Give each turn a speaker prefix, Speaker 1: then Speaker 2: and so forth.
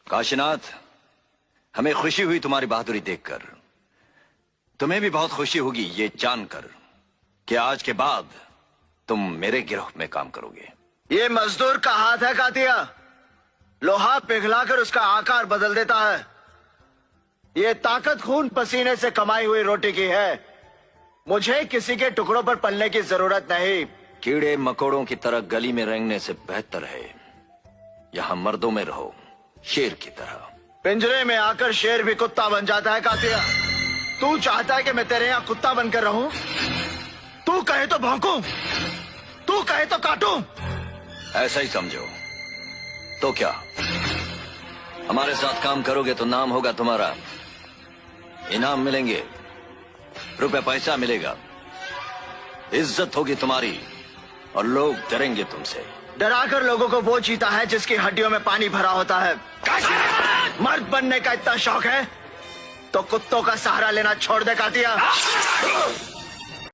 Speaker 1: काशीनाथ, हमें खुशी हुई तुम्हारी बहादुरी देखकर। तुम्हें भी बहुत खुशी होगी ये जानकर कि आज के बाद तुम मेरे गिरोह में काम करोगे।
Speaker 2: ये मजदूर का हाथ है कातिया, लोहा पिघलाकर उसका आकार बदल देता है। ये ताकत खून पसीने से कमाई हुई रोटी की है। मुझे किसी के टुकड़ों पर पलने की जरूरत नहीं।
Speaker 1: कीड़े मकोड़ों की तरह गली में रेंगने से बेहतर है यहां मर्दों में रहो, शेर की तरह।
Speaker 2: पिंजरे में आकर शेर भी कुत्ता बन जाता है कातिया। तू चाहता है कि मैं तेरे यहाँ कुत्ता बनकर रहूं? तू कहे तो भौंकूं, तू कहे तो काटूं।
Speaker 1: ऐसा ही समझो। तो क्या हमारे साथ काम करोगे तो नाम होगा तुम्हारा, इनाम मिलेंगे, रुपए पैसा मिलेगा, इज्जत होगी तुम्हारी और लोग डरेंगे तुमसे।
Speaker 2: डराकर लोगों को वो जीता है जिसकी हड्डियों में पानी भरा होता है। मर्द बनने का इतना शौक है तो कुत्तों का सहारा लेना छोड़ दे कातिया।